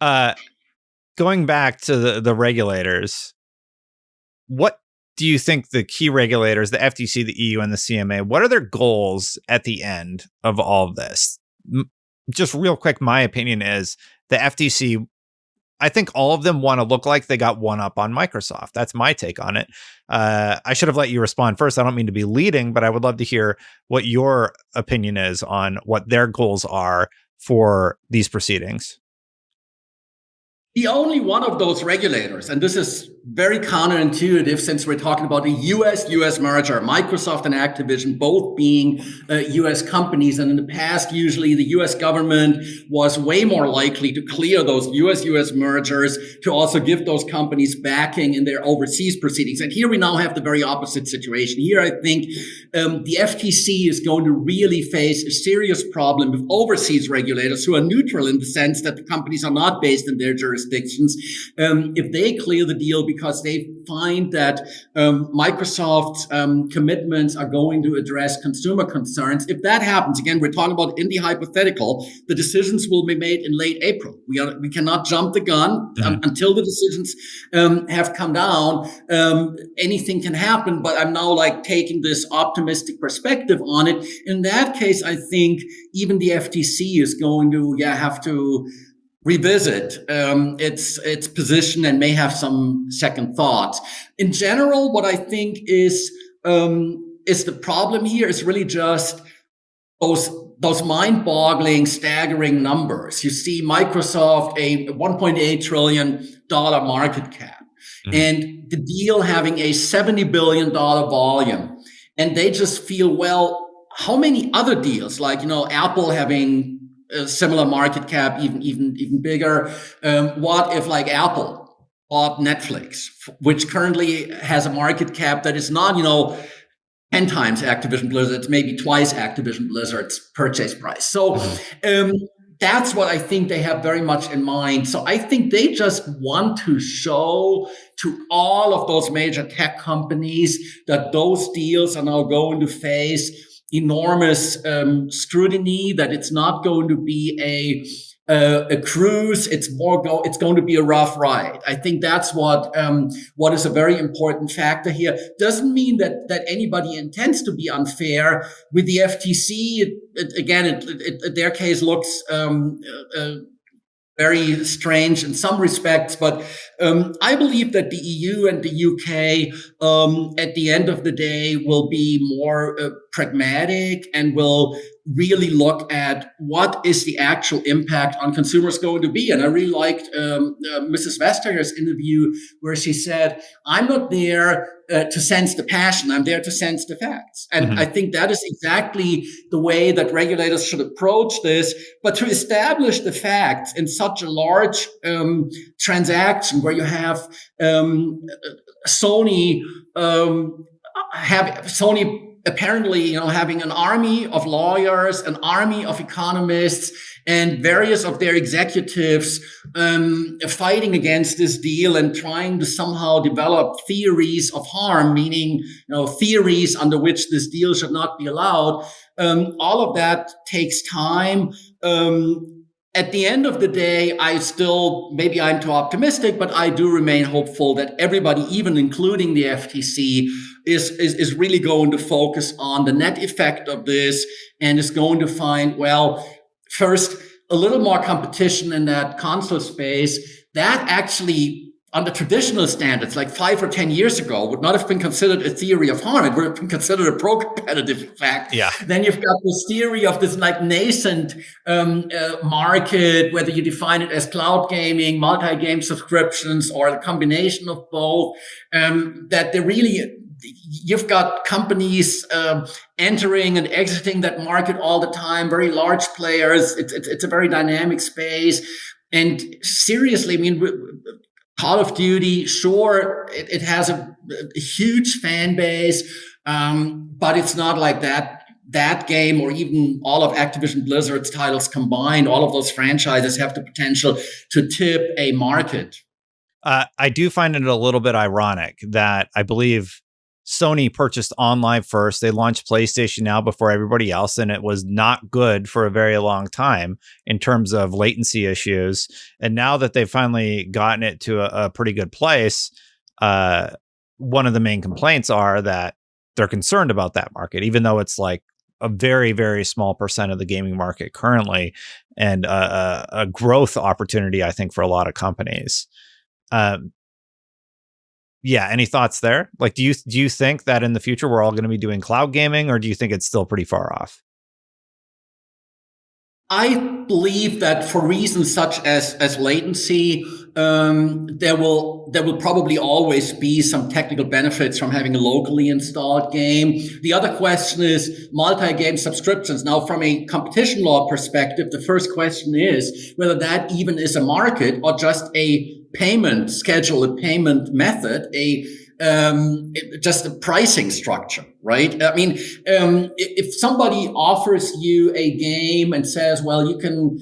Uh, going back to the regulators, what do you think the key regulators, the FTC, the EU, and the CMA, what are their goals at the end of all of this? Just real quick, my opinion is the FTC, I think all of them want to look like they got one up on Microsoft. That's my take on it. I should have let you respond first. I don't mean to be leading, but I would love to hear what your opinion is on what their goals are for these proceedings. The only one of those regulators, and this is very counterintuitive since we're talking about a US merger, Microsoft and Activision both being US companies. And in the past, usually the US government was way more likely to clear those US mergers, to also give those companies backing in their overseas proceedings. And here we now have the very opposite situation. Here, I think the FTC is going to really face a serious problem with overseas regulators who are neutral in the sense that the companies are not based in their jurisdictions. If they clear the deal because they find that Microsoft's commitments are going to address consumer concerns. If that happens, again, we're talking about in the hypothetical, the decisions will be made in late April. We cannot jump the gun until the decisions have come down. Anything can happen, but I'm now taking this optimistic perspective on it. In that case, I think even the FTC is going to have to revisit its position and may have some second thoughts. In general, what I think is the problem here is really just those mind-boggling, staggering numbers. You see Microsoft, a $1.8 trillion market cap, and the deal having a $70 billion volume. And they just feel, well, how many other deals, Apple having a similar market cap, even bigger. What if Apple bought Netflix, which currently has a market cap that is not, 10 times Activision Blizzard, it's maybe twice Activision Blizzard's purchase price. So that's what I think they have very much in mind. So I think they just want to show to all of those major tech companies that those deals are now going to face enormous scrutiny, that it's not going to be a cruise. It's going to be a rough ride. I think that's what is a very important factor here. Doesn't mean that anybody intends to be unfair with the FTC. Their case looks very strange in some respects, but I believe that the EU and the UK, at the end of the day, will be more pragmatic and will really look at what is the actual impact on consumers going to be. And I really liked Mrs. Vestager's interview where she said, I'm not there to sense the passion. I'm there to sense the facts. And I think that is exactly the way that regulators should approach this. But to establish the facts in such a large transaction where you have Sony apparently, having an army of lawyers, an army of economists, and various of their executives fighting against this deal and trying to somehow develop theories of harm, meaning theories under which this deal should not be allowed. All of that takes time. At the end of the day, maybe I'm too optimistic, but I do remain hopeful that everybody, even including the FTC, is really going to focus on the net effect of this and is going to find, well, first, a little more competition in that console space that actually, under traditional standards, 5 or 10 years ago, would not have been considered a theory of harm. It would have been considered a pro-competitive fact. Yeah. Then you've got this theory of this nascent market, whether you define it as cloud gaming, multi-game subscriptions, or a combination of both, that they really... You've got companies entering and exiting that market all the time, very large players. It's a very dynamic space. And seriously, Call of Duty, sure, it has a huge fan base, but it's not like that game or even all of Activision Blizzard's titles combined. All of those franchises have the potential to tip a market. I do find it a little bit ironic that I believe Sony purchased online first. They launched PlayStation Now before everybody else, and it was not good for a very long time in terms of latency issues. And now that they've finally gotten it to a pretty good place, one of the main complaints are that they're concerned about that market, even though it's like a very, very small percent of the gaming market currently, and a growth opportunity, I think, for a lot of companies. Yeah, any thoughts there? Like, do you think that in the future we're all going to be doing cloud gaming, or do you think it's still pretty far off? I believe that for reasons such as latency, there will probably always be some technical benefits from having a locally installed game. The other question is multi-game subscriptions. Now, from a competition law perspective, the first question is whether that even is a market or just a payment schedule, a payment method, just a pricing structure, right? I mean, if somebody offers you a game and says, well, you can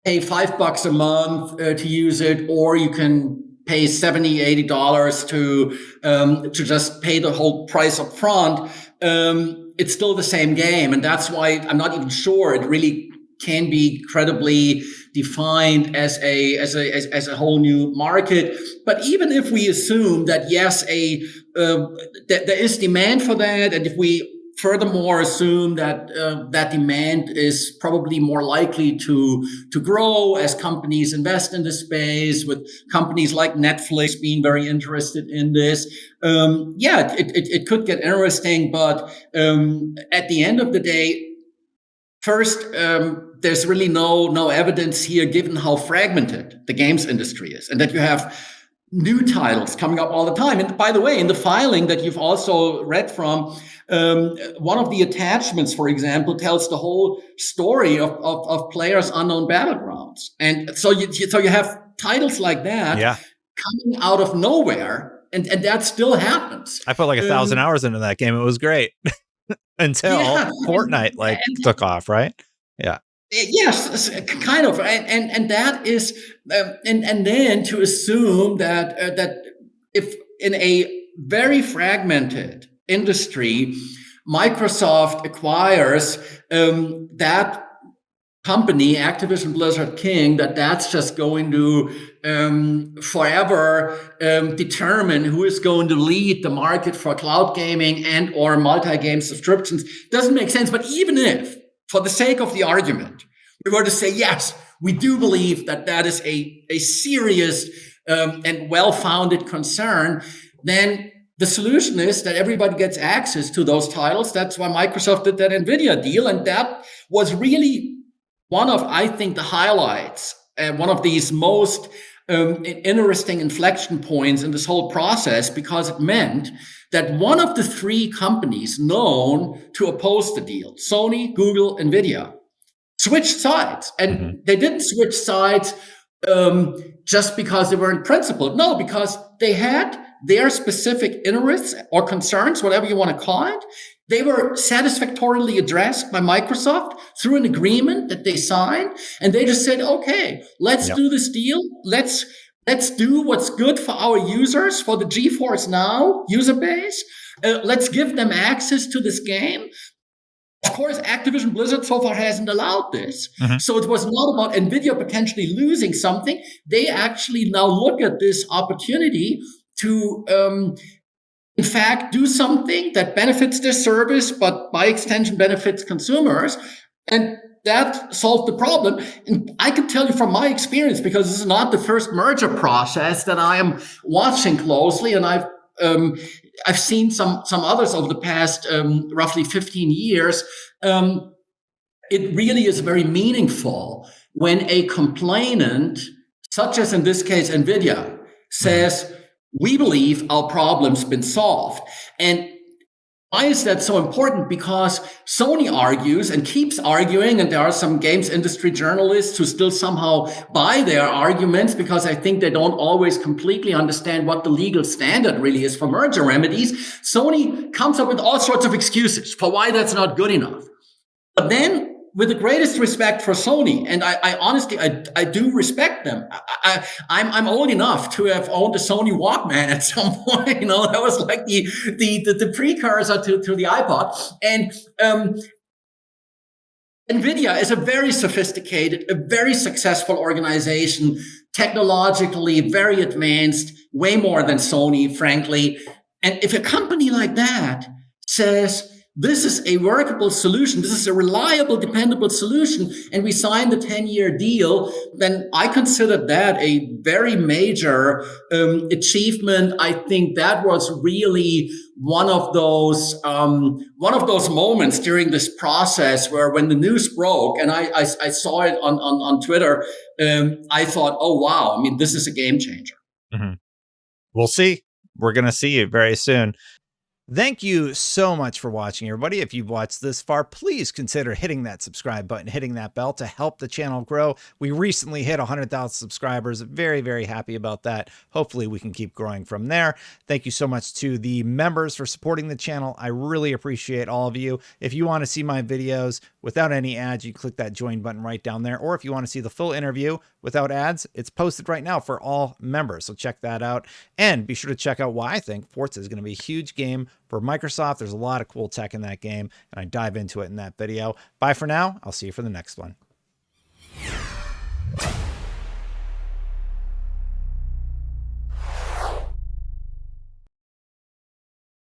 pay $5 a month to use it, or you can pay $70, $80 to just pay the whole price up front, it's still the same game. And that's why I'm not even sure it really can be credibly defined as a whole new market. But even if we assume that yes, that there is demand for that, and if we furthermore assume that that demand is probably more likely to grow as companies invest in the space, with companies like Netflix being very interested in this, it could get interesting. But at the end of the day, first, there's really no evidence here, given how fragmented the games industry is, and that you have new titles coming up all the time. And by the way, in the filing that you've also read from, one of the attachments, for example, tells the whole story of Players Unknown Battlegrounds. And so you have titles like that coming out of nowhere, and that still happens. I put like 1,000 hours into that game. It was great. Until Fortnite took off, right? Yeah. Yes, kind of, and that is, and then to assume that if in a very fragmented industry, Microsoft acquires that company, Activision Blizzard King, that's just going to forever determine who is going to lead the market for cloud gaming and or multi-game subscriptions doesn't make sense. But even if, for the sake of the argument, we were to say, yes, we do believe that is a serious and well-founded concern, then the solution is that everybody gets access to those titles. That's why Microsoft did that Nvidia deal. And that was really one of, I think, the highlights, one of these most interesting inflection points in this whole process, because it meant that one of the three companies known to oppose the deal, Sony, Google, Nvidia, switched sides. And they didn't switch sides just because they were in principle. No, because they had their specific interests or concerns, whatever you want to call it. They were satisfactorily addressed by Microsoft through an agreement that they signed. And they just said, okay, let's do this deal. Let's do what's good for our users, for the GeForce Now user base. Let's give them access to this game. Of course, Activision Blizzard so far hasn't allowed this. So it was not about Nvidia potentially losing something. They actually now look at this opportunity to, in fact, do something that benefits their service, but by extension benefits consumers. And that solved the problem. And I can tell you from my experience, because this is not the first merger process that I am watching closely, and I've seen some others over the past roughly 15 years. It really is very meaningful when a complainant, such as in this case Nvidia, says, we believe our problem's been solved. And why is that so important? Because Sony argues and keeps arguing, and there are some games industry journalists who still somehow buy their arguments, because I think they don't always completely understand what the legal standard really is for merger remedies. Sony comes up with all sorts of excuses for why that's not good enough. But then with the greatest respect for Sony, and I honestly, I do respect them. I'm old enough to have owned a Sony Walkman at some point. You know, that was like the precursor to the iPod. And Nvidia is a very sophisticated, a very successful organization, technologically very advanced, way more than Sony, frankly. And if a company like that says, this is a workable solution, this is a reliable, dependable solution, and we signed the 10-year deal, then I consider that a very major achievement. I think that was really one of those moments during this process where, when the news broke, and I saw it on Twitter, I thought, oh wow, I mean, this is a game changer. Mm-hmm. We'll see. We're going to see it very soon. Thank you so much for watching, everybody. If you've watched this far, please consider hitting that subscribe button, hitting that bell to help the channel grow. We recently hit 100,000 subscribers. Very, very happy about that. Hopefully we can keep growing from there. Thank you so much to the members for supporting the channel. I really appreciate all of you. If you want to see my videos without any ads, you click that join button right down there. Or if you want to see the full interview without ads, it's posted right now for all members. So check that out. And be sure to check out why I think Forza is going to be a huge game for Microsoft. There's a lot of cool tech in that game, and I dive into it in that video. Bye for now. I'll see you for the next one.